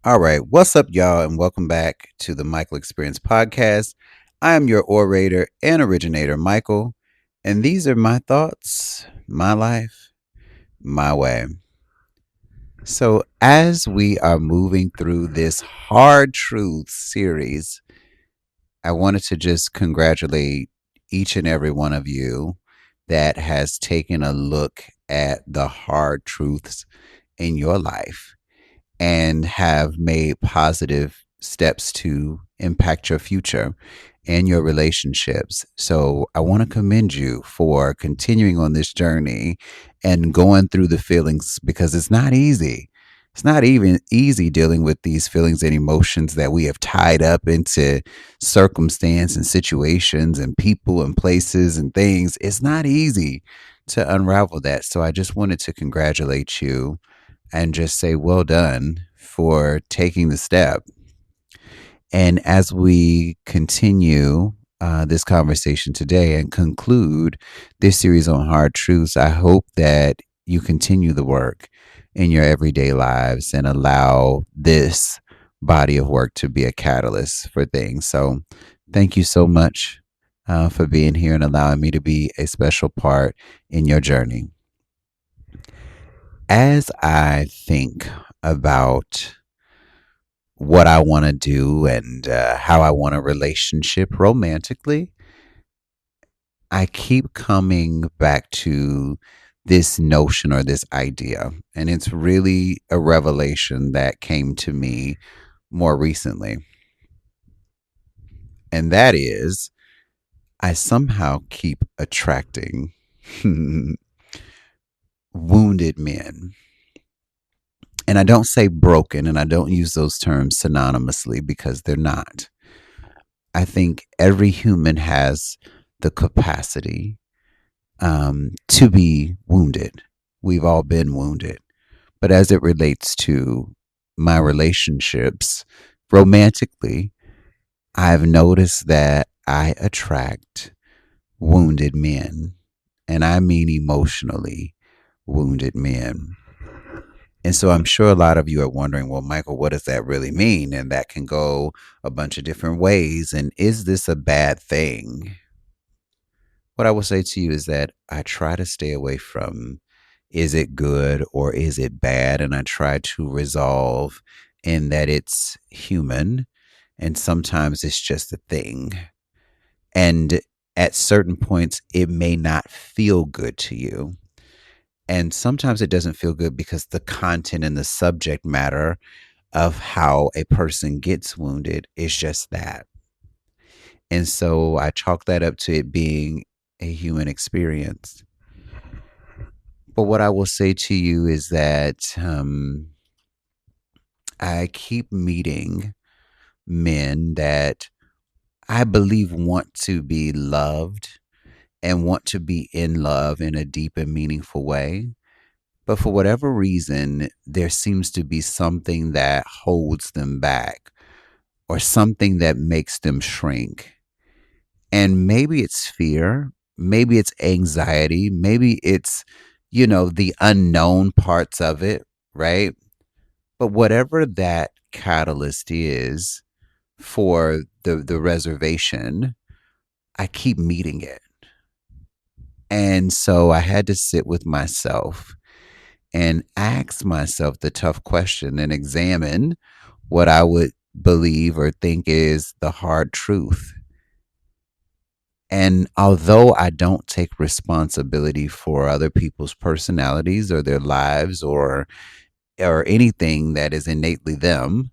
All right. What's up, y'all? And welcome back to the Michael Experience Podcast. I am your orator and originator, Michael. And these are my thoughts, my life, my way. So, as we are moving through this hard truth series, I wanted to just congratulate each and every one of you that has taken a look at the hard truths in your life and have made positive steps to impact your future and your relationships. So I want to commend you for continuing on this journey and going through the feelings because it's not easy. It's not even easy dealing with these feelings and emotions that we have tied up into circumstance and situations and people and places and things. It's not easy to unravel that. So I just wanted to congratulate you and just say well done for taking the step. And as we continue this conversation today and conclude this series on hard truths, I hope that you continue the work in your everyday lives and allow this body of work to be a catalyst for things. So, thank you so much for being here and allowing me to be a special part in your journey. As I think about what I want to do and how I want a relationship romantically, I keep coming back to this notion or this idea. And it's really a revelation that came to me more recently. And that is, I somehow keep attracting wounded men. And I don't say broken, and I don't use those terms synonymously because they're not. I think every human has the capacity to be wounded. We've all been wounded. But as it relates to my relationships, romantically, I've noticed that I attract wounded men, and I mean emotionally wounded men. And so I'm sure a lot of you are wondering, well, Michael, what does that really mean? And that can go a bunch of different ways. And is this a bad thing? What I will say to you is that I try to stay away from is it good or is it bad? And I try to resolve in that it's human and sometimes it's just a thing. And at certain points, it may not feel good to you. And sometimes it doesn't feel good because the content and the subject matter of how a person gets wounded is just that. And so I chalk that up to it being a human experience. But what I will say to you is that I keep meeting men that I believe want to be loved and want to be in love in a deep and meaningful way. But for whatever reason, there seems to be something that holds them back or something that makes them shrink. And maybe it's fear, maybe it's anxiety, maybe it's, the unknown parts of it, right? But whatever that catalyst is for the reservation, I keep meeting it. And so I had to sit with myself and ask myself the tough question and examine what I would believe or think is the hard truth. And although I don't take responsibility for other people's personalities or their lives or anything that is innately them,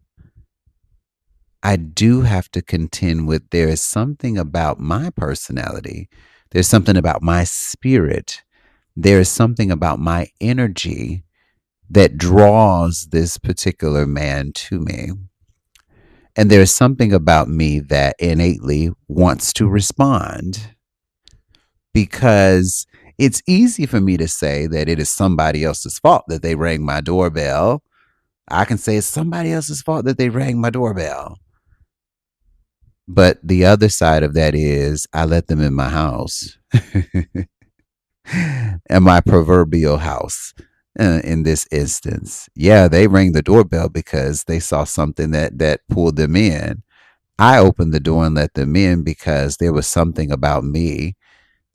I do have to contend with there is something about my personality. There's something about my spirit. There is something about my energy that draws this particular man to me. And there's something about me that innately wants to respond because it's easy for me to say that it is somebody else's fault that they rang my doorbell. I can say it's somebody else's fault that they rang my doorbell. But the other side of that is I let them in my house and my proverbial house. in this instance. Yeah, they rang the doorbell because they saw something that pulled them in. I opened the door and let them in because there was something about me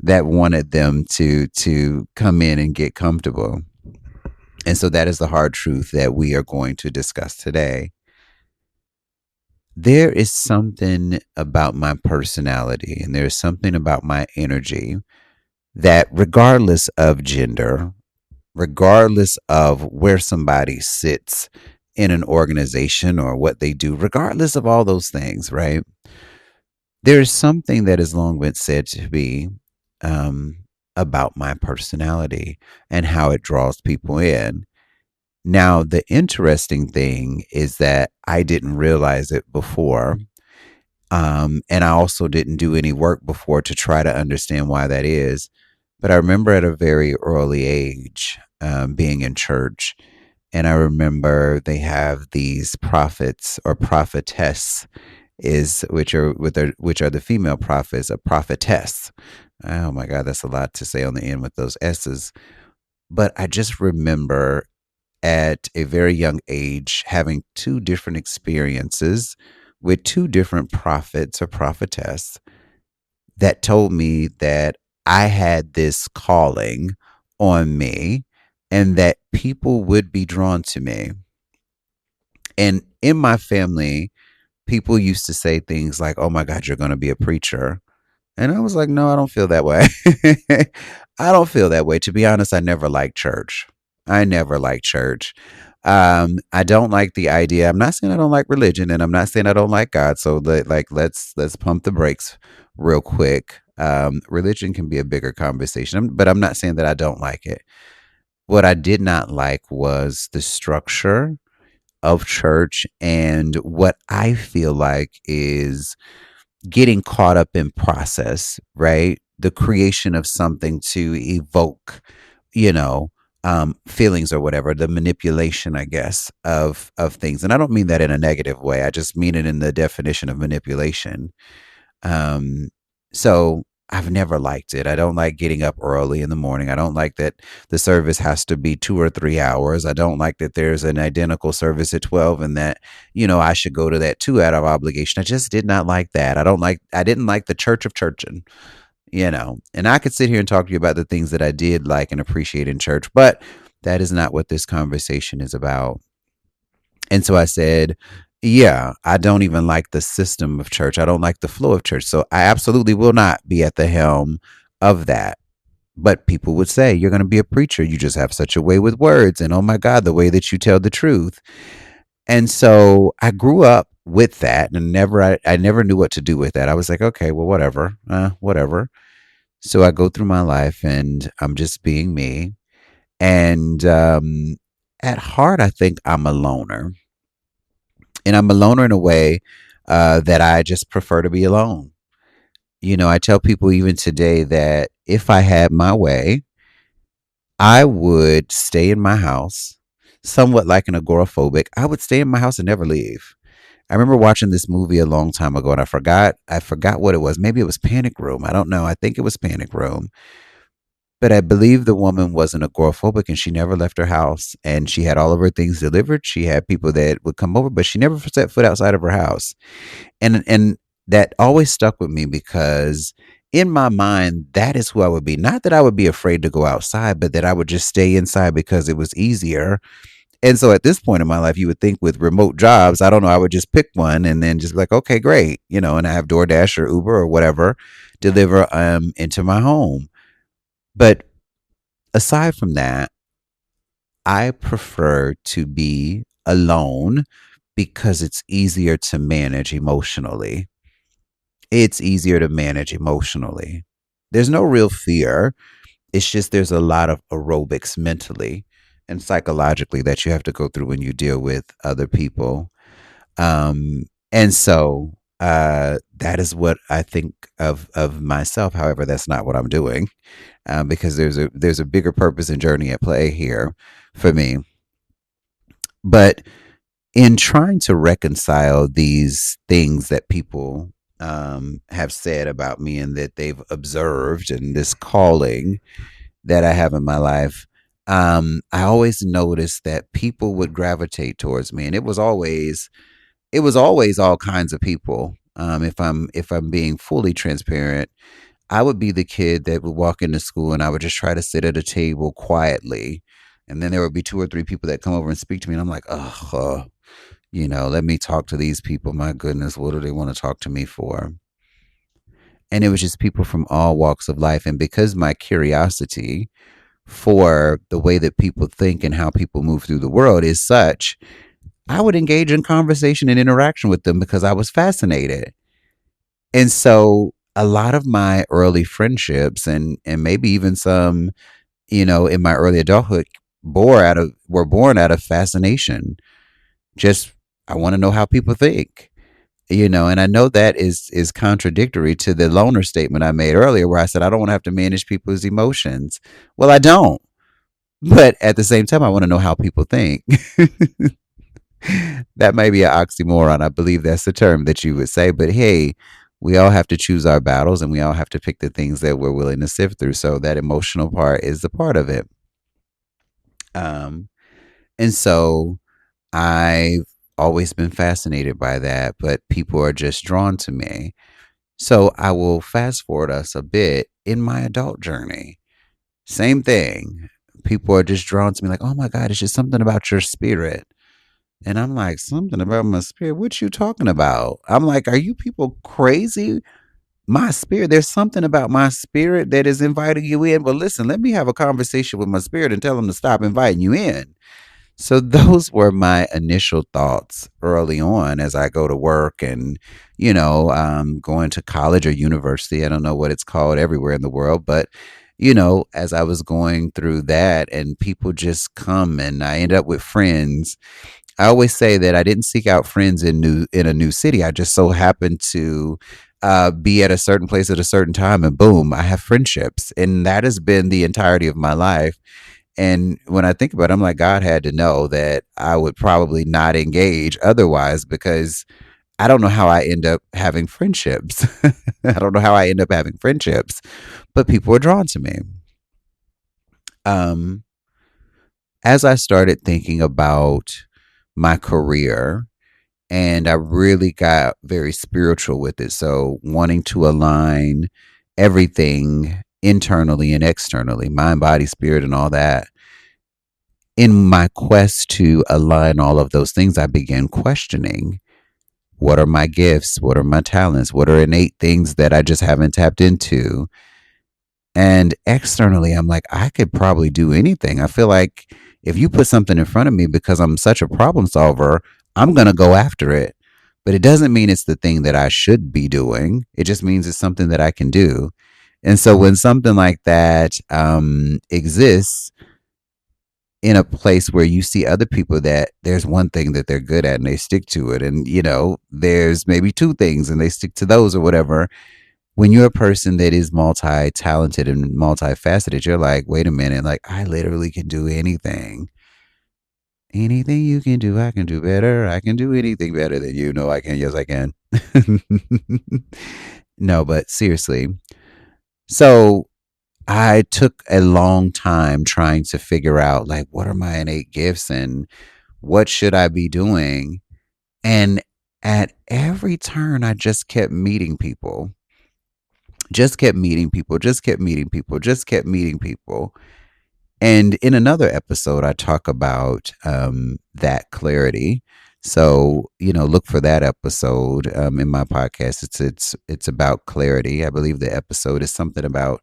that wanted them to come in and get comfortable. And so that is the hard truth that we are going to discuss today. There is something about my personality and there's something about my energy that, regardless of gender, regardless of where somebody sits in an organization or what they do, regardless of all those things, right? There's something that has long been said to be um, about my personality and how it draws people in. Now, the interesting thing is that I didn't realize it before. And I also didn't do any work before to try to understand why that is. But I remember at a very early age being in church, and I remember they have these prophets or prophetess is which are the female prophets, a prophetess. Oh my God, that's a lot to say on the end with those S's. But I just remember at a very young age having two different experiences with two different prophets or prophetess that told me that I had this calling on me and that people would be drawn to me. And in my family, people used to say things like, "Oh my God, you're going to be a preacher." And I was like, "No, I don't feel that way." I don't feel that way. To be honest, I never liked church. I never liked church. I don't like the idea. I'm not saying I don't like religion, and I'm not saying I don't like God. So let's pump the brakes real quick. Religion can be a bigger conversation, but I'm not saying that I don't like it. What I did not like was the structure of church and what I feel like is getting caught up in process, right? The creation of something to evoke, you know, feelings or whatever, the manipulation, I guess, of things. And I don't mean that in a negative way. I just mean it in the definition of manipulation. Um, so I've never liked it. I don't like getting up early in the morning. I don't like that the service has to be 2 or 3 hours. I don't like that there's an identical service at 12 and that, I should go to that too out of obligation. I just did not like that. I didn't like the church of churching, and I could sit here and talk to you about the things that I did like and appreciate in church, but that is not what this conversation is about. And so I said, yeah, I don't even like the system of church. I don't like the flow of church. So I absolutely will not be at the helm of that. But people would say, you're going to be a preacher. You just have such a way with words. And oh my God, the way that you tell the truth. And so I grew up with that and I never knew what to do with that. I was like, okay, well, whatever, whatever. So I go through my life and I'm just being me. And at heart, I think I'm a loner. And I'm a loner in a way that I just prefer to be alone. I tell people even today that if I had my way, I would stay in my house, somewhat like an agoraphobic. I would stay in my house and never leave. I remember watching this movie a long time ago and I forgot what it was. Maybe it was Panic Room. I don't know. I think it was Panic Room. But I believe the woman was an agoraphobic and she never left her house and she had all of her things delivered. She had people that would come over, but she never set foot outside of her house. And that always stuck with me because in my mind, that is who I would be. Not that I would be afraid to go outside, but that I would just stay inside because it was easier. And so at this point in my life, you would think with remote jobs, I don't know, I would just pick one and then just be like, okay, great, and I have DoorDash or Uber or whatever deliver into my home. But aside from that, I prefer to be alone because it's easier to manage emotionally. It's easier to manage emotionally. There's no real fear. It's just there's a lot of aerobics mentally and psychologically that you have to go through when you deal with other people. And so that is what I think of myself. However, that's not what I'm doing because there's a bigger purpose and journey at play here for me. But in trying to reconcile these things that people have said about me and that they've observed and this calling that I have in my life, I always noticed that people would gravitate towards me, and it was always all kinds of people. If I'm being fully transparent, I would be the kid that would walk into school and I would just try to sit at a table quietly. And then there would be two or three people that come over and speak to me. And I'm like, oh, let me talk to these people. My goodness, what do they want to talk to me for? And it was just people from all walks of life. And because my curiosity for the way that people think and how people move through the world is such, I would engage in conversation and interaction with them because I was fascinated. And so a lot of my early friendships and maybe even some, in my early adulthood were born out of fascination. Just I want to know how people think. And I know that is contradictory to the loner statement I made earlier where I said I don't want to have to manage people's emotions. Well, I don't. But at the same time I want to know how people think. That may be an oxymoron. I believe that's the term that you would say. But hey, we all have to choose our battles and we all have to pick the things that we're willing to sift through. So that emotional part is the part of it. Um, and so I've always been fascinated by that, but people are just drawn to me. So I will fast forward us a bit in my adult journey. Same thing. People are just drawn to me like, oh my God, it's just something about your spirit. And I'm like, something about my spirit? What you talking about? I'm like, are you people crazy? My spirit, there's something about my spirit that is inviting you in. But listen, let me have a conversation with my spirit and tell them to stop inviting you in. So those were my initial thoughts early on as I go to work and, going to college or university. I don't know what it's called everywhere in the world, but as I was going through that and people just come and I end up with friends. I always say that I didn't seek out friends in a new city. I just so happened to be at a certain place at a certain time, and boom, I have friendships, and that has been the entirety of my life. And when I think about it, I'm like, God had to know that I would probably not engage otherwise because I don't know how I end up having friendships. I don't know how I end up having friendships, but people are drawn to me. Um, as I started thinking about my career, and I really got very spiritual with it. So, wanting to align everything internally and externally, mind, body, spirit, and all that. In my quest to align all of those things, I began questioning what are my gifts? What are my talents? What are innate things that I just haven't tapped into? And externally, I'm like, I could probably do anything. I feel like if you put something in front of me because I'm such a problem solver, I'm going to go after it. But it doesn't mean it's the thing that I should be doing. It just means it's something that I can do. And so when something like that exists in a place where you see other people that there's one thing that they're good at and they stick to it, and there's maybe two things and they stick to those or whatever, when you're a person that is multi-talented and multifaceted, you're like, wait a minute, like I literally can do anything. Anything you can do, I can do better. I can do anything better than you. No, I can. Yes, I can. No, but seriously. So I took a long time trying to figure out like what are my innate gifts and what should I be doing? And at every turn I just kept meeting people just kept meeting people, just kept meeting people, just kept meeting people. And in another episode, I talk about that clarity. So look for that episode in my podcast. It's about clarity. I believe the episode is something about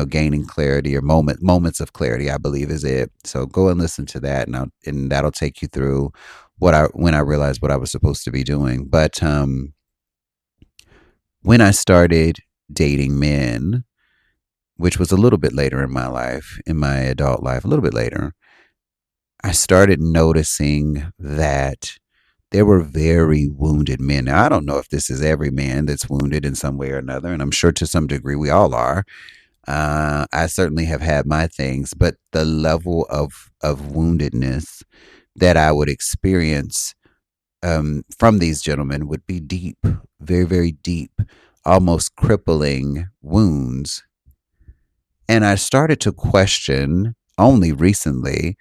gaining clarity or moments of clarity. I believe is it. So go and listen to that, and that'll take you through when I realized what I was supposed to be doing. But when I started dating men, which was a little bit later in my life, in my adult life, a little bit later, I started noticing that there were very wounded men. Now, I don't know if this is every man that's wounded in some way or another, and I'm sure to some degree we all are. I certainly have had my things, but the level of woundedness that I would experience from these gentlemen would be deep, very, very deep, almost crippling wounds. And I started to question only recently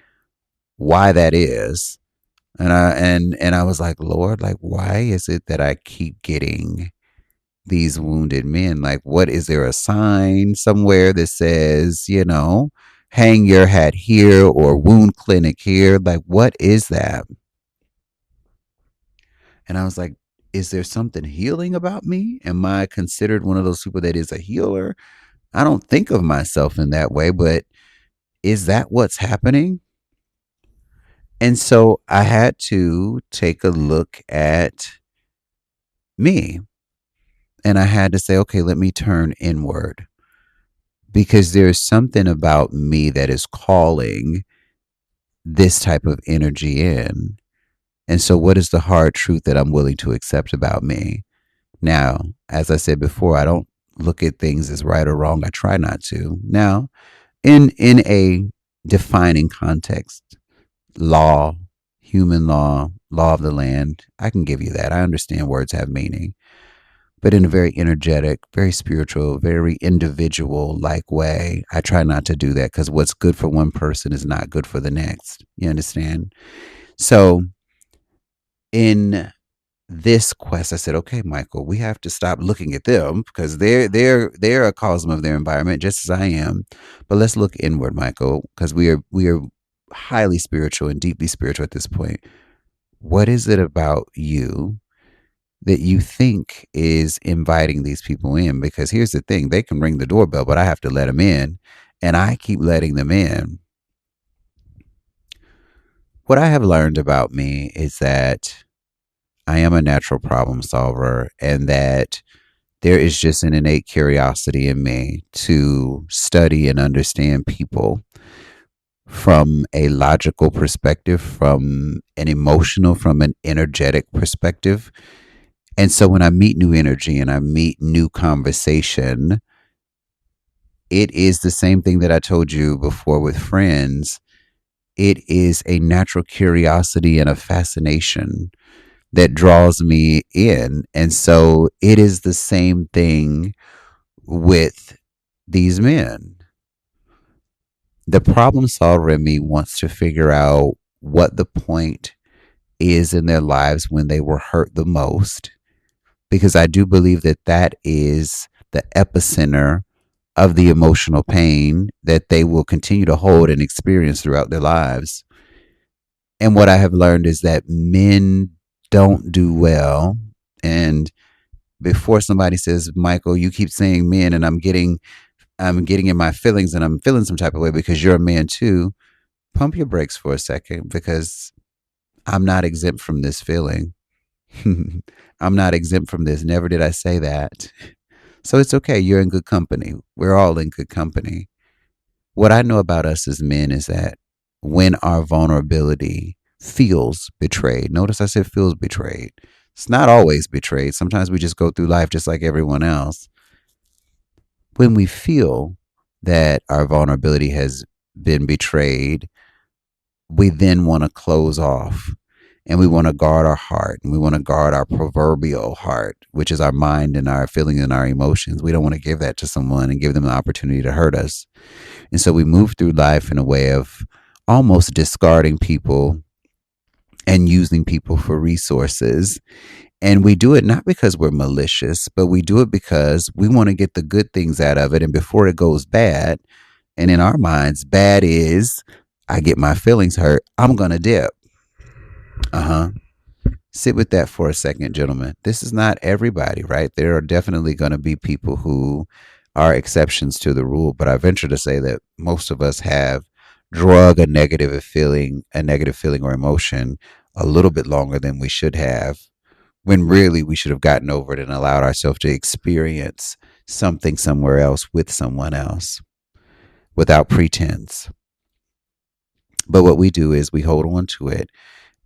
why that is. And I was like, Lord, like, why is it that I keep getting these wounded men? Like, what is there a sign somewhere that says, hang your hat here or wound clinic here? Like, what is that? And I was like, is there something healing about me? Am I considered one of those people that is a healer? I don't think of myself in that way, but is that what's happening? And so I had to take a look at me, and I had to say, okay, let me turn inward, because there's something about me that is calling this type of energy in. And so, what is the hard truth that I'm willing to accept about me? Now, as I said before, I don't look at things as right or wrong. I try not to. Now, in a defining context, law, human law, law of the land, I can give you that. I understand words have meaning, but in a very energetic, very spiritual, very individual like way, I try not to do that, because what's good for one person is not good for the next. You understand? So in this quest, I said, okay, Michael, we have to stop looking at them, because they're a cosm of their environment, just as I am. But let's look inward, Michael, because we are highly spiritual and deeply spiritual at this point. What is it about you that you think is inviting these people in? Because here's the thing, they can ring the doorbell, but I have to let them in, and I keep letting them in. What I have learned about me is that I am a natural problem solver, and that there is just an innate curiosity in me to study and understand people from a logical perspective, from an emotional, from an energetic perspective. And so when I meet new energy and I meet new conversation, it is the same thing that I told you before with friends. It is a natural curiosity and a fascination that draws me in. And so it is the same thing with these men. The problem solver in me wants to figure out what the point is in their lives when they were hurt the most, because I do believe that that is the epicenter of the emotional pain that they will continue to hold and experience throughout their lives. And what I have learned is that men don't do well. And before somebody says, Michael, you keep saying men, and I'm getting in my feelings and I'm feeling some type of way because you're a man too, pump your brakes for a second, because I'm not exempt from this feeling. I'm not exempt from this. Never did I say that. So it's okay. You're in good company. We're all in good company. What I know about us as men is that when our vulnerability feels betrayed, notice I said feels betrayed. It's not always betrayed. Sometimes we just go through life just like everyone else. When we feel that our vulnerability has been betrayed, we then want to close off, and we want to guard our heart, and we want to guard our proverbial heart, which is our mind and our feelings and our emotions. We don't want to give that to someone and give them the opportunity to hurt us. And so we move through life in a way of almost discarding people and using people for resources. And we do it not because we're malicious, but we do it because we want to get the good things out of it. And before it goes bad, and in our minds, bad is I get my feelings hurt, I'm going to dip. Sit with that for a second, gentlemen. This is not everybody, right? There are definitely going to be people who are exceptions to the rule, but I venture to say that most of us have drug a negative feeling or emotion a little bit longer than we should have, when really we should have gotten over it and allowed ourselves to experience something somewhere else with someone else without pretense. But what we do is we hold on to it,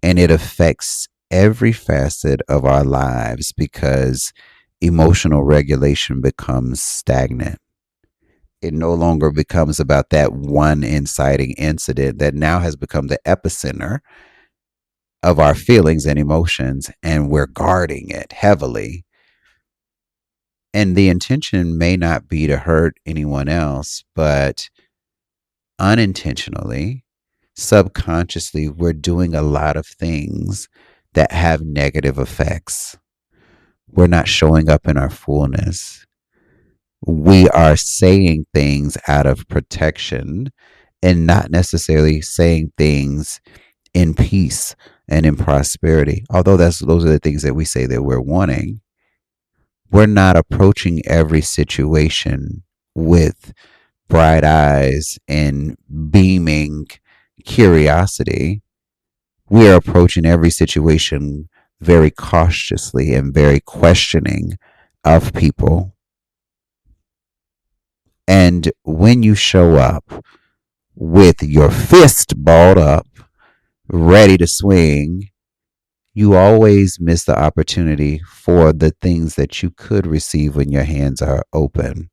and it affects every facet of our lives, because emotional regulation becomes stagnant. It no longer becomes about that one inciting incident that now has become the epicenter of our feelings and emotions, and we're guarding it heavily. And the intention may not be to hurt anyone else, but unintentionally, subconsciously, we're doing a lot of things that have negative effects. We're not showing up in our fullness. We are saying things out of protection and not necessarily saying things in peace and in prosperity. Although those are the things that we say that we're wanting, we're not approaching every situation with bright eyes and beaming curiosity. We are approaching every situation very cautiously and very questioning of people. And when you show up with your fist balled up, ready to swing, you always miss the opportunity for the things that you could receive when your hands are open.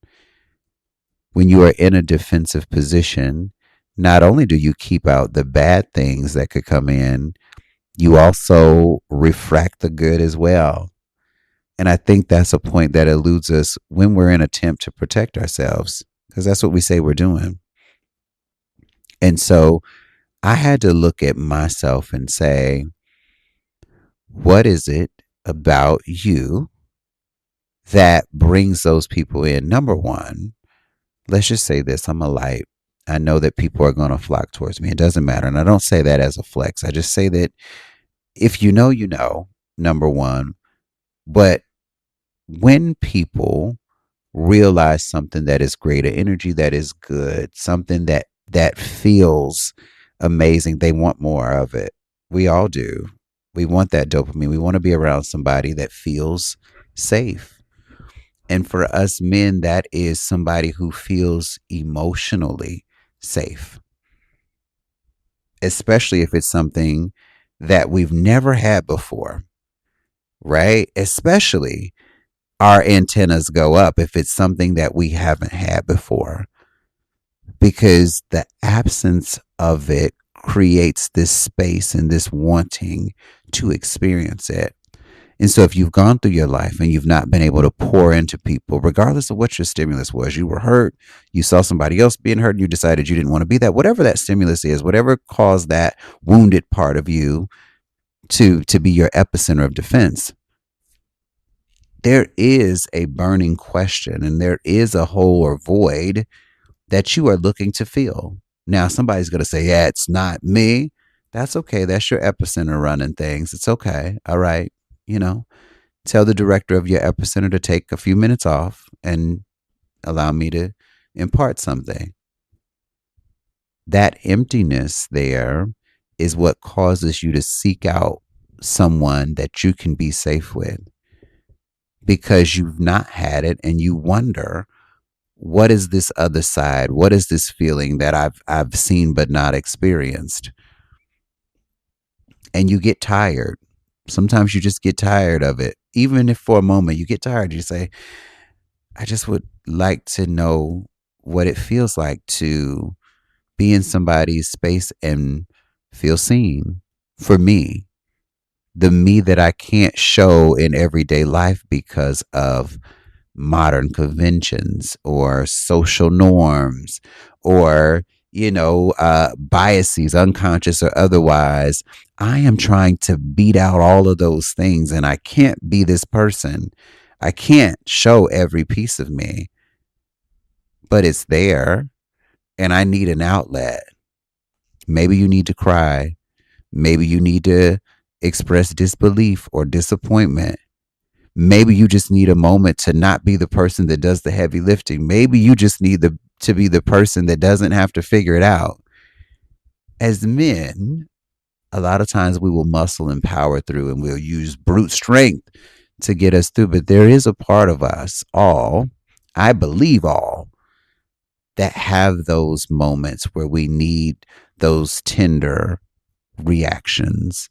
When you are in a defensive position, not only do you keep out the bad things that could come in, you also refract the good as well. And I think that's a point that eludes us when we're in an attempt to protect ourselves, because that's what we say we're doing. And so I had to look at myself and say, what is it about you that brings those people in? Number one, let's just say this: I'm a light. I know that people are going to flock towards me. It doesn't matter. And I don't say that as a flex. I just say that if you know, you know, number one. But when people realize something that is greater energy, that is good, something that feels amazing, they want more of it. We all do. We want that dopamine. We want to be around somebody that feels safe. And for us men, that is somebody who feels emotionally safe, especially if it's something that we've never had before, right? Especially our antennas go up if it's something that we haven't had before, because the absence of it creates this space and this wanting to experience it. And so if you've gone through your life and you've not been able to pour into people, regardless of what your stimulus was, you were hurt, you saw somebody else being hurt, and you decided you didn't want to be that, whatever that stimulus is, whatever caused that wounded part of you to be your epicenter of defense, there is a burning question and there is a hole or void that you are looking to fill. Now, somebody's going to say, yeah, it's not me. That's okay. That's your epicenter running things. It's okay. All right. You know, tell the director of your epicenter to take a few minutes off and allow me to impart something. That emptiness there is what causes you to seek out someone that you can be safe with, because you've not had it and you wonder, what is this other side? What is this feeling that I've seen but not experienced? And you get tired. Sometimes you just get tired of it. Even if for a moment you get tired, you say, I just would like to know what it feels like to be in somebody's space and feel seen. For me, the me that I can't show in everyday life because of modern conventions or social norms or, biases, unconscious or otherwise. I am trying to beat out all of those things, and I can't be this person. I can't show every piece of me, but it's there and I need an outlet. Maybe you need to cry. Maybe you need to express disbelief or disappointment. Maybe you just need a moment to not be the person that does the heavy lifting. Maybe you just need to be the person that doesn't have to figure it out. As men, a lot of times we will muscle and power through and we'll use brute strength to get us through. But there is a part of us, all, I believe all, that have those moments where we need those tender reactions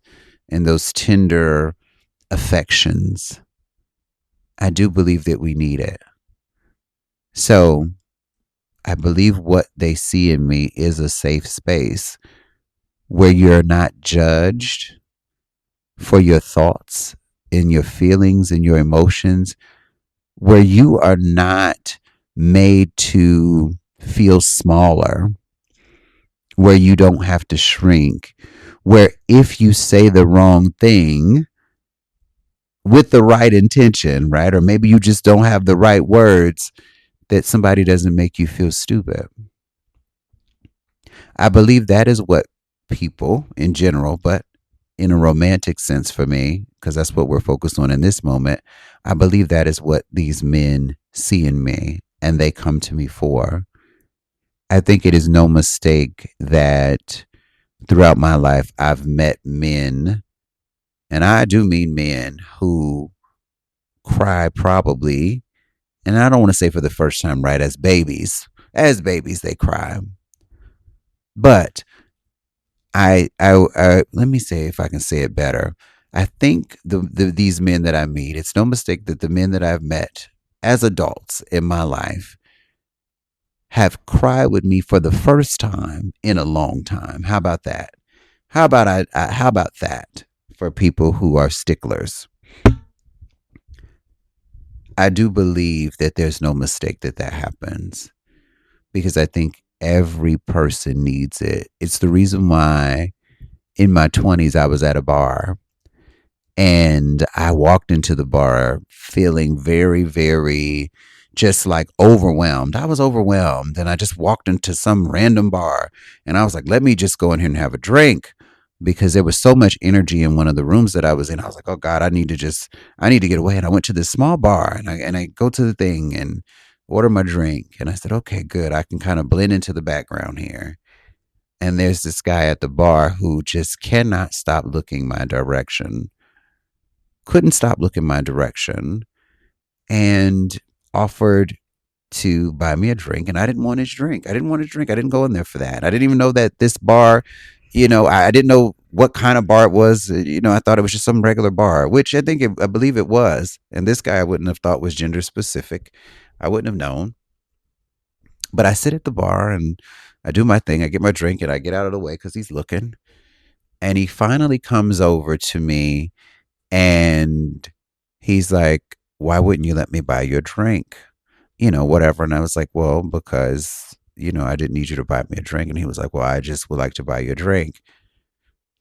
and those tender affections. I do believe that we need it. So I believe what they see in me is a safe space where you're not judged for your thoughts and your feelings and your emotions, where you are not made to feel smaller, where you don't have to shrink, where if you say the wrong thing with the right intention, right? Or maybe you just don't have the right words, that somebody doesn't make you feel stupid. I believe that is what people in general, but in a romantic sense for me, because that's what we're focused on in this moment, I believe that is what these men see in me and they come to me for. I think it is no mistake that throughout my life, I've met men, and I do mean men, who cry probably, and I don't want to say for the first time, right? As babies. As babies, they cry. But let me say if I can say it better. I think these men that I meet, it's no mistake that the men that I've met as adults in my life have cried with me for the first time in a long time. How about that? How about that for people who are sticklers? I do believe that there's no mistake that that happens, because I think every person needs it. It's the reason why in my 20s I was at a bar, and I walked into the bar feeling very, very just like overwhelmed. I was overwhelmed, and I just walked into some random bar, and I was like, let me just go in here and have a drink, because there was so much energy in one of the rooms that I was in. I was like, oh God, I need to get away. And I went to this small bar, and I go to the thing and order my drink. And I said, okay, good. I can kind of blend into the background here. And there's this guy at the bar who just cannot stop looking my direction, couldn't stop looking my direction, and offered to buy me a drink. And I didn't want his drink. I didn't want his drink. I didn't go in there for that. I didn't even know that this bar, I didn't know what kind of bar it was. I thought it was just some regular bar, which I believe it was. And this guy I wouldn't have thought was gender specific. I wouldn't have known. But I sit at the bar and I do my thing. I get my drink and I get out of the way because he's looking. And he finally comes over to me and he's like, why wouldn't you let me buy you a drink? Whatever. And I was like, well, because, I didn't need you to buy me a drink. And he was like, well, I just would like to buy you a drink.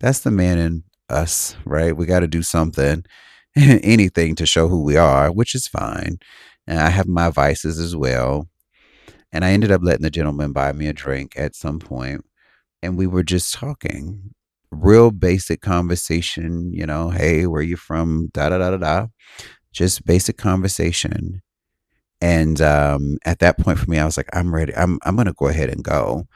That's the man in us, right? We got to do something, anything to show who we are, which is fine. And I have my vices as well. And I ended up letting the gentleman buy me a drink at some point, and we were just talking. Real basic conversation, hey, where you from? Da da da da da. Just basic conversation. And at that point for me, I was like, I'm ready. I'm gonna go ahead and go.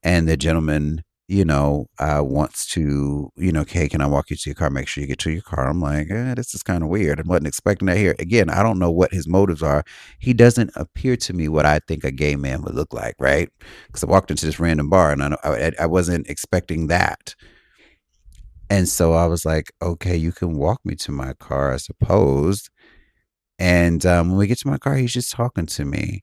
And the gentleman, wants to, okay, can I walk you to your car? Make sure you get to your car. I'm like, this is kind of weird. I wasn't expecting that here. Again, I don't know what his motives are. He doesn't appear to me what I think a gay man would look like, right? Because I walked into this random bar and I wasn't expecting that. And so I was like, okay, you can walk me to my car, I suppose. And when we get to my car, he's just talking to me.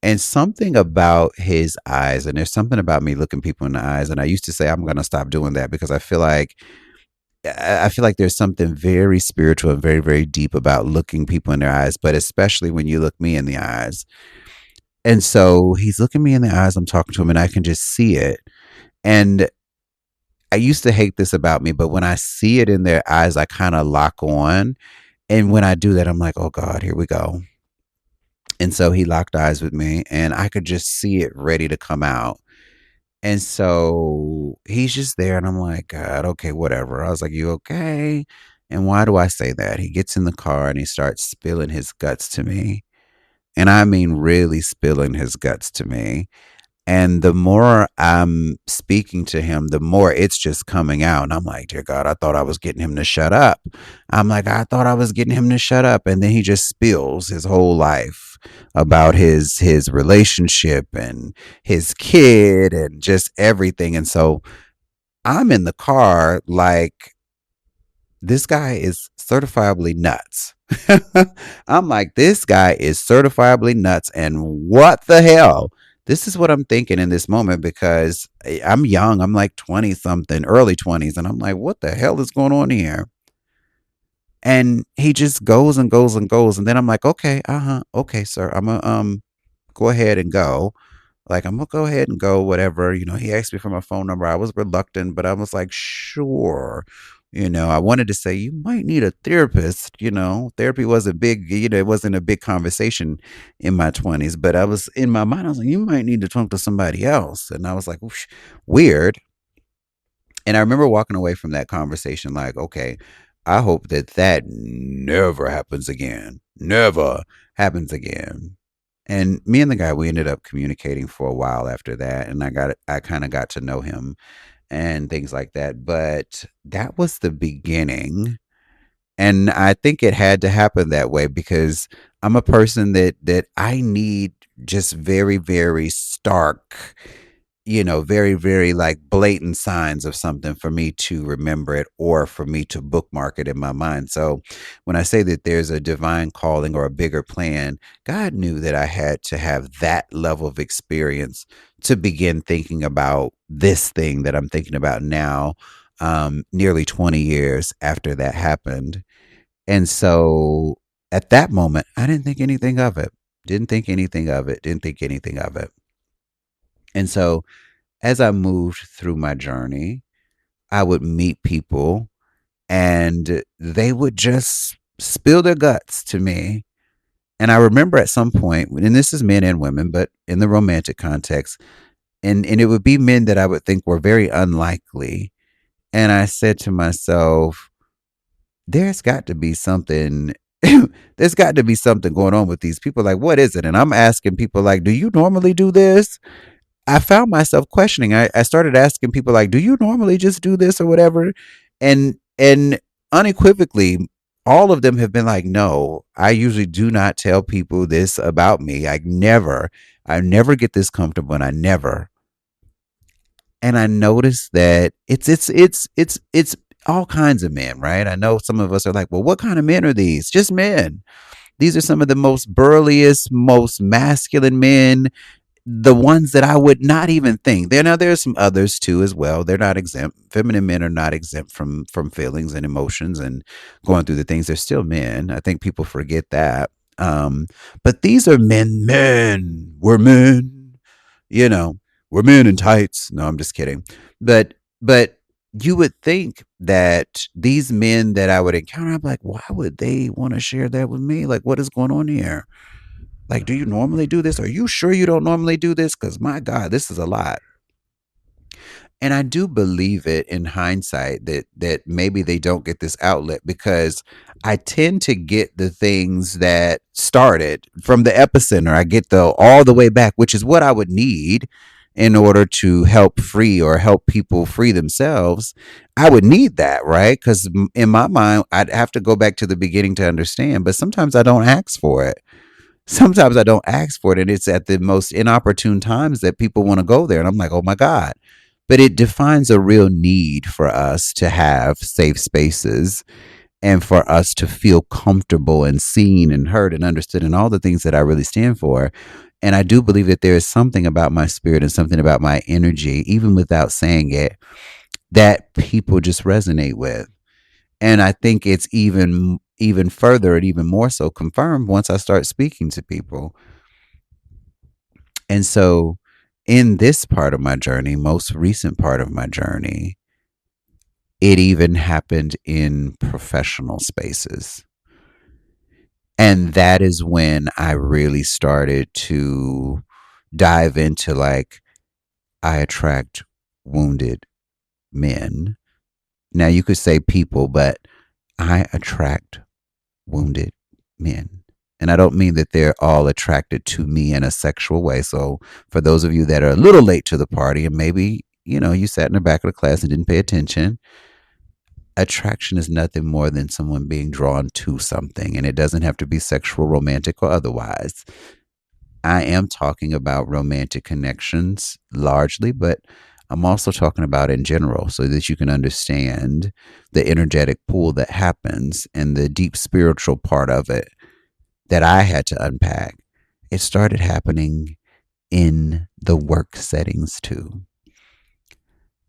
And something about his eyes, and there's something about me looking people in the eyes. And I used to say I'm going to stop doing that because I feel like there's something very spiritual and very, very deep about looking people in their eyes, but especially when you look me in the eyes. And so he's looking me in the eyes. I'm talking to him, and I can just see it. And I used to hate this about me, but when I see it in their eyes, I kind of lock on. And when I do that, I'm like, oh God, here we go. And so he locked eyes with me, and I could just see it ready to come out. And so he's just there, and I'm like, God, okay, whatever. I was like, you okay? And why do I say that? He gets in the car and he starts spilling his guts to me. And I mean, really spilling his guts to me. And the more I'm speaking to him, the more it's just coming out. And I'm like, dear God, I thought I was getting him to shut up. I'm like, I thought I was getting him to shut up. And then he just spills his whole life about his relationship and his kid and just everything. And so I'm in the car like, this guy is certifiably nuts. I'm like, this guy is certifiably nuts. And what the hell? This is what I'm thinking in this moment, because I'm young. I'm like 20 something, early 20s. And I'm like, what the hell is going on here? And he just goes and goes and goes. And then I'm like, okay, okay, sir. I'm going to go ahead and go. Like, I'm gonna go ahead and go, whatever. He asked me for my phone number. I was reluctant, but I was like, sure. I wanted to say, you might need a therapist. Therapy wasn't big, it wasn't a big conversation in my 20s, but I was in my mind, I was like, you might need to talk to somebody else. And I was like, "Oosh, weird." And I remember walking away from that conversation like, okay, I hope that that never happens again. Never happens again. And me and the guy, we ended up communicating for a while after that, and I kind of got to know him and things like that. But that was the beginning, and I think it had to happen that way because I'm a person that I need just very, very stark, very, very like blatant signs of something for me to remember it or for me to bookmark it in my mind. So when I say that there's a divine calling or a bigger plan, God knew that I had to have that level of experience to begin thinking about this thing that I'm thinking about now, nearly 20 years after that happened. And so at that moment, I didn't think anything of it. Didn't think anything of it. Didn't think anything of it. And so as I moved through my journey, I would meet people and they would just spill their guts to me. And I remember at some point, and this is men and women, but in the romantic context, and it would be men that I would think were very unlikely. And I said to myself, there's got to be something. There's got to be something going on with these people. Like, what is it? And I'm asking people, like, do you normally do this? I found myself questioning. I started asking people like, "Do you normally just do this or whatever?" And unequivocally, all of them have been like, "No, I usually do not tell people this about me. I never get this comfortable, and I never." And I noticed that it's all kinds of men, right? I know some of us are like, "Well, what kind of men are these?" Just men. These are some of the most burliest, most masculine men, the ones that I would not even think. There's some others too as well. They're not exempt. Feminine men are not exempt from feelings and emotions and going through the things. They're still men. I think people forget that. But these are men. Men. We're men. You know, we're men in tights. No, I'm just kidding. But you would think that these men that I would encounter, I'm like, why would they want to share that with me? Like, what is going on here? Like, do you normally do this? Are you sure you don't normally do this? Because my God, this is a lot. And I do believe it in hindsight that maybe they don't get this outlet because I tend to get the things that started from the epicenter. I get the all the way back, which is what I would need in order to help free or help people free themselves. I would need that, right? Because in my mind, I'd have to go back to the beginning to understand. But sometimes I don't ask for it. Sometimes I don't ask for it, and it's at the most inopportune times that people want to go there. And I'm like, oh my God. But it defines a real need for us to have safe spaces and for us to feel comfortable and seen and heard and understood and all the things that I really stand for. And I do believe that there is something about my spirit and something about my energy, even without saying it, that people just resonate with. And I think it's even further and even more so confirmed once I start speaking to people. And so in this part of my journey, most recent part of my journey, it even happened in professional spaces. And that is when I really started to dive into like, I attract wounded men. Now you could say people, but I attract wounded men. And I don't mean that they're all attracted to me in a sexual way. So for those of you that are a little late to the party and maybe, you sat in the back of the class and didn't pay attention, attraction is nothing more than someone being drawn to something. And it doesn't have to be sexual, romantic, or otherwise. I am talking about romantic connections largely, but I'm also talking about in general so that you can understand the energetic pool that happens and the deep spiritual part of it that I had to unpack. It started happening in the work settings too.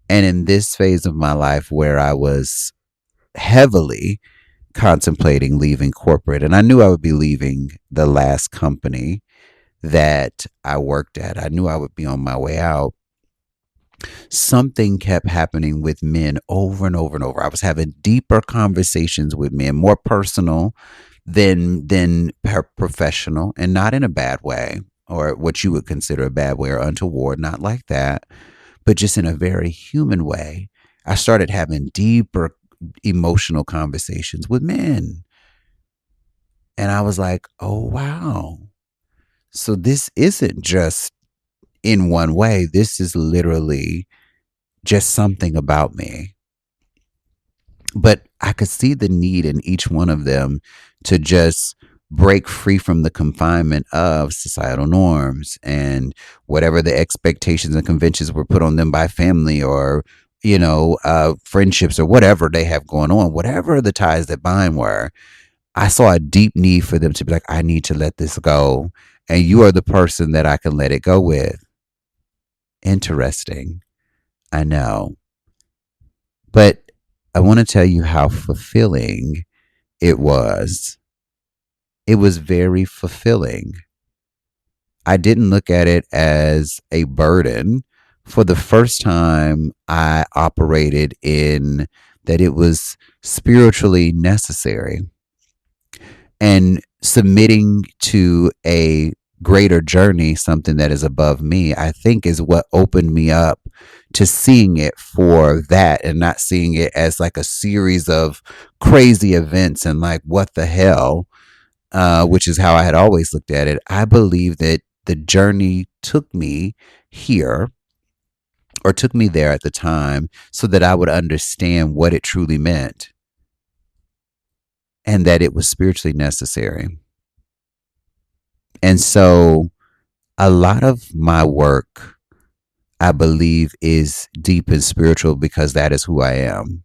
And in this phase of my life where I was heavily contemplating leaving corporate, and I knew I would be leaving the last company that I worked at, I knew I would be on my way out. Something kept happening with men over and over and over. I was having deeper conversations with men, more personal than professional, and not in a bad way or what you would consider a bad way or untoward, not like that, but just in a very human way. I started having deeper emotional conversations with men. And I was like, oh, wow. So this isn't just in one way. This is literally just something about me. But I could see the need in each one of them to just break free from the confinement of societal norms and whatever the expectations and conventions were put on them by family or, friendships or whatever they have going on, whatever the ties that bind were. I saw a deep need for them to be like, I need to let this go. And you are the person that I can let it go with. Interesting. I know. But I want to tell you how fulfilling it was. It was very fulfilling. I didn't look at it as a burden. For the first time, I operated in that it was spiritually necessary. And submitting to a greater journey, something that is above me, I think is what opened me up to seeing it for that and not seeing it as like a series of crazy events and like, what the hell, which is how I had always looked at it. I believe that the journey took me here or took me there at the time so that I would understand what it truly meant and that it was spiritually necessary. And so a lot of my work, I believe, is deep and spiritual because that is who I am.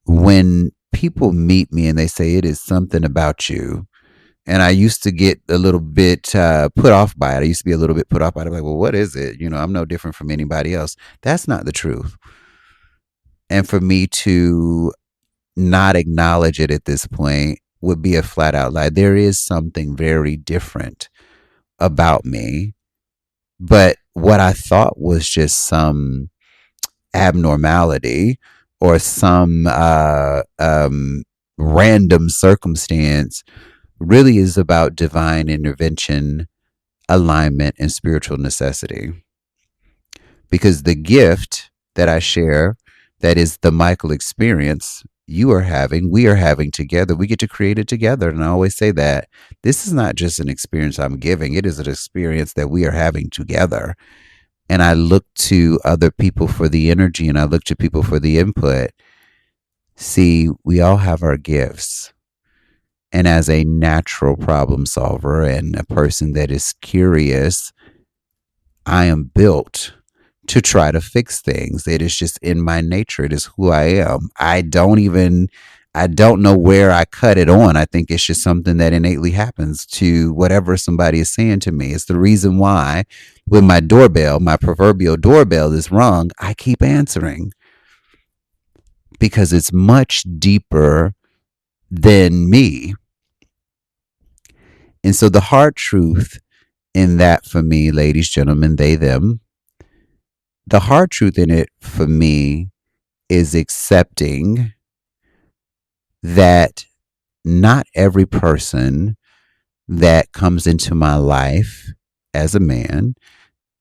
When people meet me and they say it is something about you, and I used to get a little bit put off by it. I used to be a little bit put off by it. I'm like, well, what is it? I'm no different from anybody else. That's not the truth. And for me to not acknowledge it at this point would be a flat out lie. There is something very different about me. But what I thought was just some abnormality or some random circumstance really is about divine intervention, alignment, and spiritual necessity. Because the gift that I share, that is the Michael experience, you are having, we are having together, we get to create it together. And I always say that this is not just an experience I'm giving, it is an experience that we are having together. And I look to other people for the energy and I look to people for the input. See, we all have our gifts. And as a natural problem solver and a person that is curious, I am built to try to fix things. It is just in my nature. It is who I am. I don't know where I cut it on. I think it's just something that innately happens to whatever somebody is saying to me. It's the reason why when my doorbell, my proverbial doorbell is rung, I keep answering because it's much deeper than me. And so the hard truth in that for me, ladies, gentlemen, they, them, the hard truth in it for me is accepting that not every person that comes into my life as a man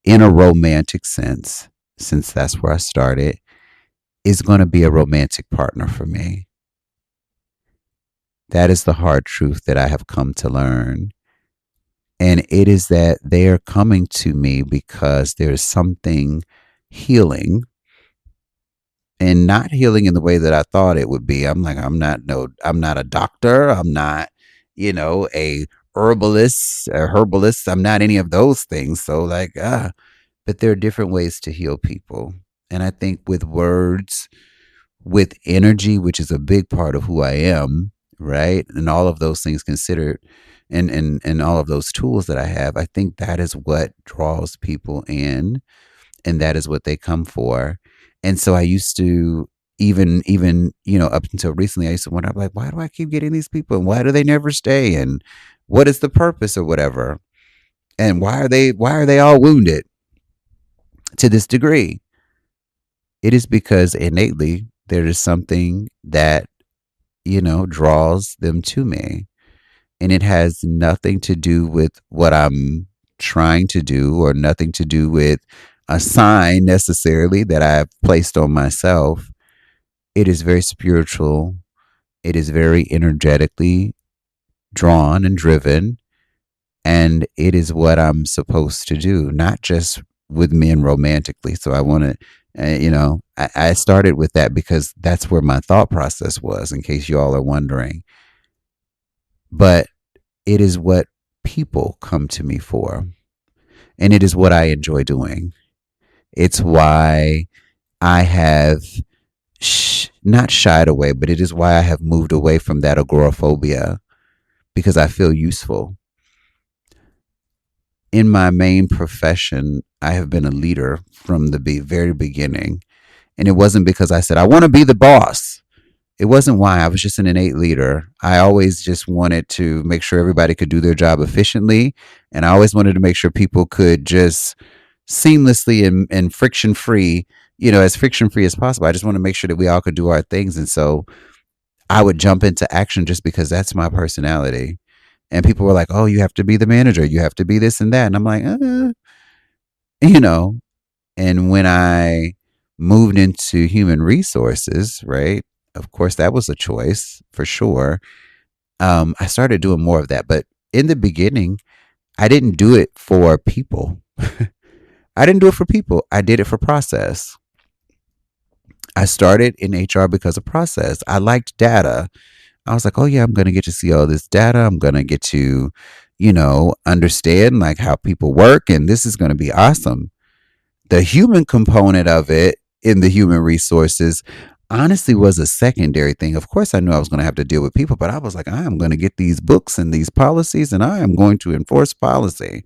in a romantic sense, since that's where I started, is going to be a romantic partner for me. That is the hard truth that I have come to learn. And it is that they are coming to me because there's something healing and not healing in the way that I thought it would be. I'm like, I'm not a doctor. I'm not, a herbalist, I'm not any of those things. So like, but there are different ways to heal people. And I think with words, with energy, which is a big part of who I am, right? And all of those things considered and all of those tools that I have, I think that is what draws people in and that is what they come for. And so I used to even up until recently, I used to wonder, I'm like, why do I keep getting these people and why do they never stay? And what is the purpose or whatever? And why are they all wounded to this degree? It is because innately there is something that, draws them to me. And it has nothing to do with what I'm trying to do, or nothing to do with a sign necessarily that I've placed on myself. It is very spiritual. It is very energetically drawn and driven. And it is what I'm supposed to do, not just with men romantically. So I want to, I started with that because that's where my thought process was, in case you all are wondering. But it is what people come to me for, and it is what I enjoy doing. It's why I have not shied away, but it is why I have moved away from that agoraphobia, because I feel useful. In my main profession, I have been a leader from the very beginning. And it wasn't because I said, I want to be the boss. It wasn't why. I was just an innate leader. I always just wanted to make sure everybody could do their job efficiently. And I always wanted to make sure people could just seamlessly and friction free, as friction free as possible. I just want to make sure that we all could do our things. And so I would jump into action just because that's my personality. And people were like, oh, you have to be the manager. You have to be this and that. And I'm like, you know, and when I moved into human resources, right? Of course, that was a choice for sure. I started doing more of that. But in the beginning, I didn't do it for people. I didn't do it for people. I did it for process. I started in HR because of process. I liked data. I was like, oh, yeah, I'm going to get to see all this data. I'm going to get to, understand like how people work. And this is going to be awesome. The human component of it in the human resources honestly was a secondary thing. Of course, I knew I was going to have to deal with people, but I was like, I am going to get these books and these policies, and I am going to enforce policy.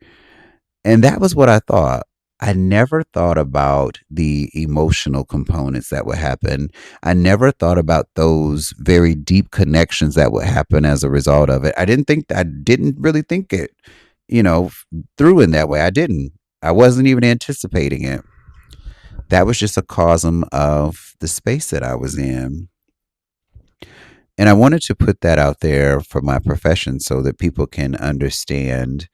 And that was what I thought. I never thought about the emotional components that would happen. I never thought about those very deep connections that would happen as a result of it. I didn't really think it, through in that way. I didn't. I wasn't even anticipating it. That was just a cosm of the space that I was in. And I wanted to put that out there for my profession so that people can understand,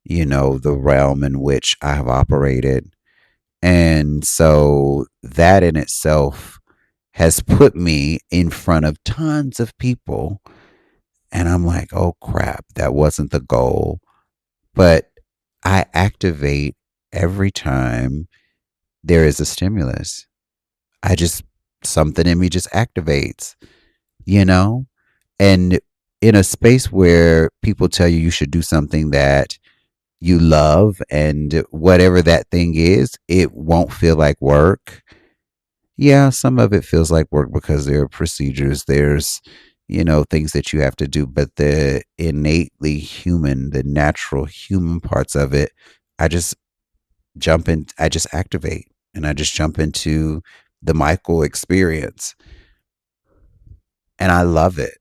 the realm in which I have operated. And so that in itself has put me in front of tons of people. And I'm like, oh crap, that wasn't the goal. But I activate every time there is a stimulus. Something in me just activates, you know? And in a space where people tell you should do something that you love, and whatever that thing is, it won't feel like work. Yeah, some of it feels like work because there are procedures, there's, things that you have to do, but the innately human, the natural human parts of it, I just I just activate, and I just jump into the Michael experience. And I love it.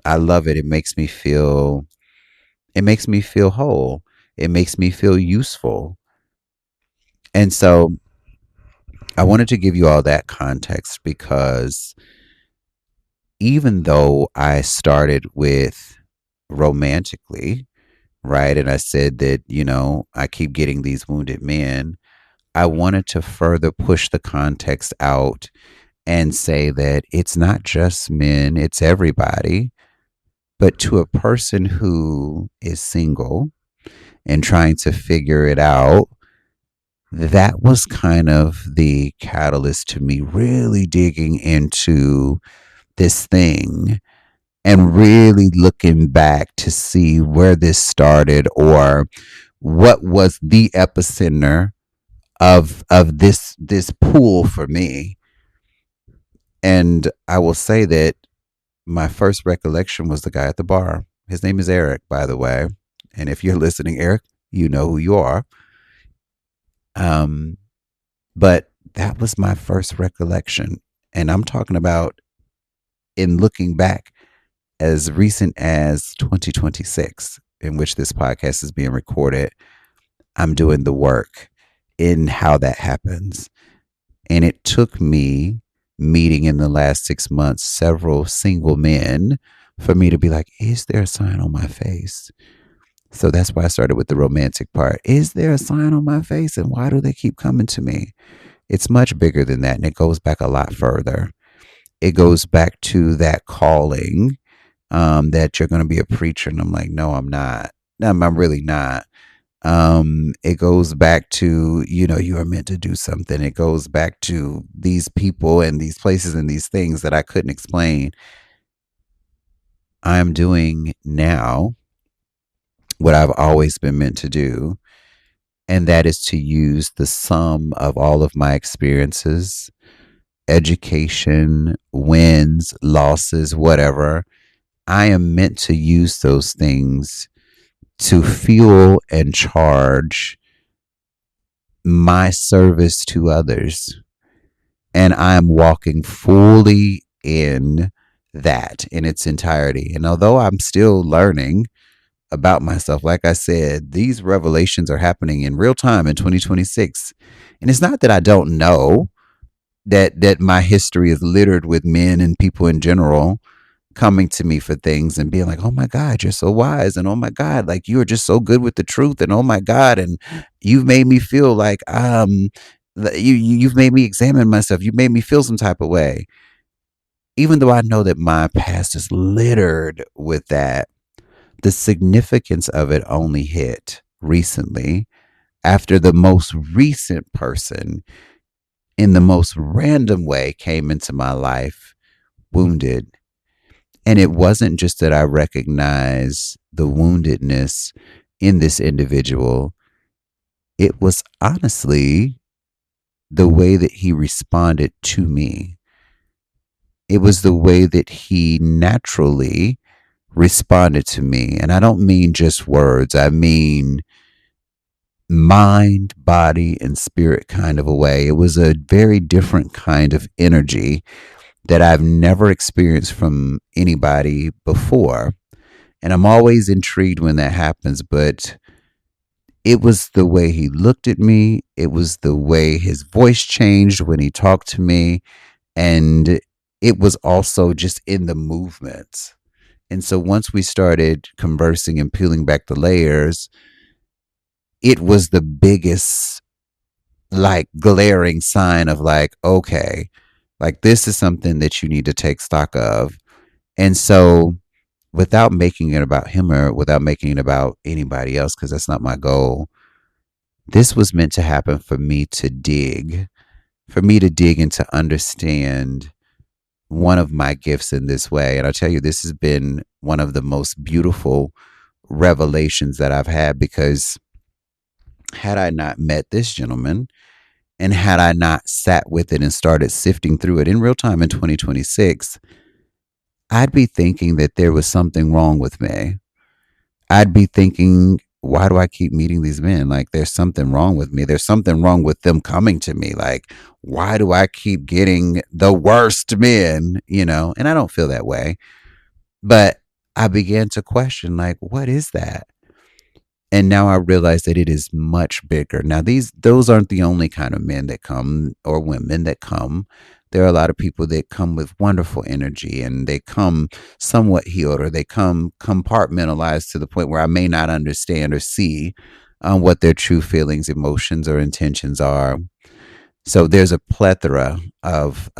I love it. It makes me feel whole. It makes me feel useful. And so I wanted to give you all that context because even though I started with romantically, right? And I said that, I keep getting these wounded men. I wanted to further push the context out and say that it's not just men, it's everybody. But to a person who is single and trying to figure it out, that was kind of the catalyst to me really digging into this thing and really looking back to see where this started, or what was the epicenter of this pool for me. And I will say that my first recollection was the guy at the bar. His name is Eric, by the way. And if you're listening, Eric, you know who you are. But that was my first recollection. And I'm talking about, in looking back, as recent as 2026, in which this podcast is being recorded. I'm doing the work in how that happens. And it took me meeting in the last 6 months several single men for me to be like, is there a sign on my face? So that's why I started with the romantic part. Is there a sign on my face? And why do they keep coming to me? It's much bigger than that. And it goes back a lot further. It goes back to that calling, that you're going to be a preacher. And I'm like, no, I'm not. No, I'm really not. It goes back to, you are meant to do something. It goes back to these people and these places and these things that I couldn't explain. I'm doing now what I've always been meant to do, and that is to use the sum of all of my experiences, education, wins, losses, whatever. I am meant to use those things to fuel and charge my service to others. And I am walking fully in that in its entirety. And although I'm still learning about myself, like I said, these revelations are happening in real time in 2026. And it's not that I don't know that my history is littered with men and people in general coming to me for things and being like, oh my God, you're so wise. And oh my God, like you are just so good with the truth. And oh my God. And you've made me feel like, you've made me examine myself. You made me feel some type of way. Even though I know that my past is littered with that, the significance of it only hit recently after the most recent person in the most random way came into my life wounded. And it wasn't just that I recognize the woundedness in this individual. It was honestly the way that he responded to me. It was the way that he naturally responded to me. And I don't mean just words. I mean mind, body, and spirit kind of a way. It was a very different kind of energy that I've never experienced from anybody before. And I'm always intrigued when that happens, but it was the way he looked at me. It was the way his voice changed when he talked to me. And it was also just in the movements. And so once we started conversing and peeling back the layers, it was the biggest, like, glaring sign of like, okay, like this is something that you need to take stock of. And so without making it about him or without making it about anybody else, because that's not my goal, this was meant to happen for me to dig and to understand one of my gifts in this way. And I'll tell you, this has been one of the most beautiful revelations that I've had, because had I not met this gentleman and had I not sat with it and started sifting through it in real time in 2026, I'd be thinking that there was something wrong with me. I'd be thinking, why do I keep meeting these men? Like, there's something wrong with me. There's something wrong with them coming to me. Like, why do I keep getting the worst men, And I don't feel that way. But I began to question, like, what is that? And now I realize that it is much bigger. Now, those aren't the only kind of men that come or women that come. There are a lot of people that come with wonderful energy, and they come somewhat healed, or they come compartmentalized to the point where I may not understand or see what their true feelings, emotions, or intentions are. So there's a plethora of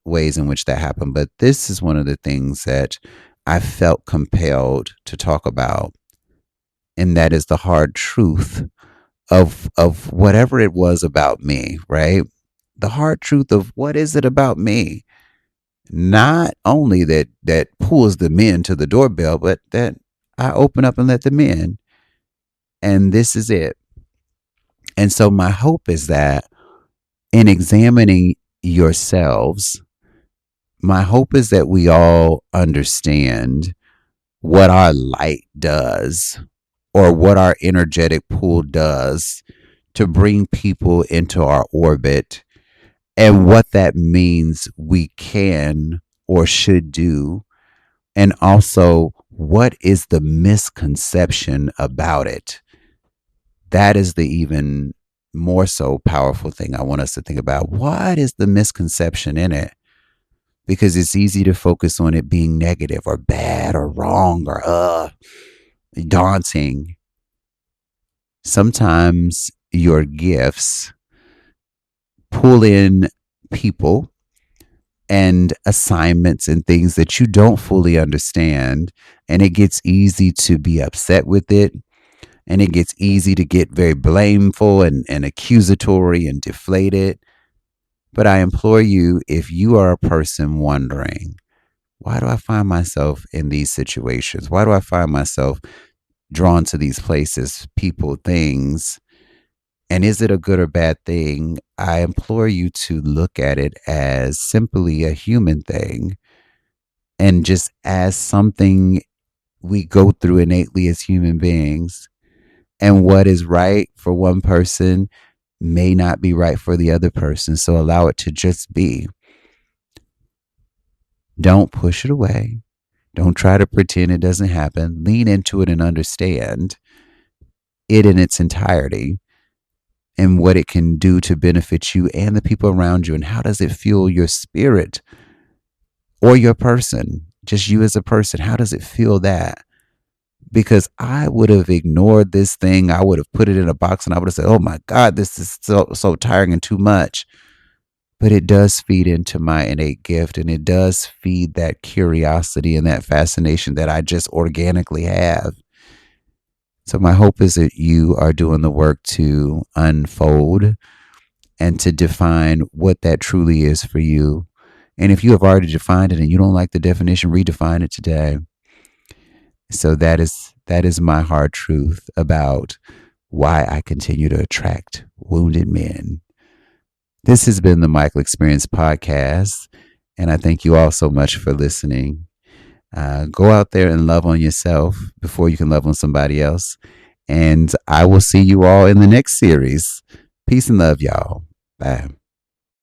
ways in which that happened. But this is one of the things that I felt compelled to talk about. And that is the hard truth of whatever it was about me, right? The hard truth of what is it about me? Not only that pulls the men to the doorbell, but that I open up and let them in. And this is it. And so my hope is that in examining yourselves, my hope is that we all understand what our light does, or what our energetic pull does to bring people into our orbit, and what that means we can or should do, and also what is the misconception about it that is the even more so powerful thing I want us to think about. What is the misconception in it? Because it's easy to focus on it being negative or bad or wrong or daunting. Sometimes your gifts pull in people and assignments and things that you don't fully understand, and it gets easy to be upset with it, and it gets easy to get very blameful and accusatory and deflated. But I implore you, if you are a person wondering, why do I find myself in these situations? Why do I find myself drawn to these places, people, things? And is it a good or bad thing? I implore you to look at it as simply a human thing and just as something we go through innately as human beings. And what is right for one person may not be right for the other person. So allow it to just be. Don't push it away. Don't try to pretend it doesn't happen. Lean into it and understand it in its entirety and what it can do to benefit you and the people around you. And how does it fuel your spirit or your person? Just you as a person. How does it feel that? Because I would have ignored this thing. I would have put it in a box and I would have said, oh my God, this is so tiring and too much. But it does feed into my innate gift, and it does feed that curiosity and that fascination that I just organically have. So my hope is that you are doing the work to unfold and to define what that truly is for you. And if you have already defined it and you don't like the definition, redefine it today. So that is my hard truth about why I continue to attract wounded men. This has been the Michael Experience Podcast, and I thank you all so much for listening. Go out there and love on yourself before you can love on somebody else. And I will see you all in the next series. Peace and love, y'all. Bye.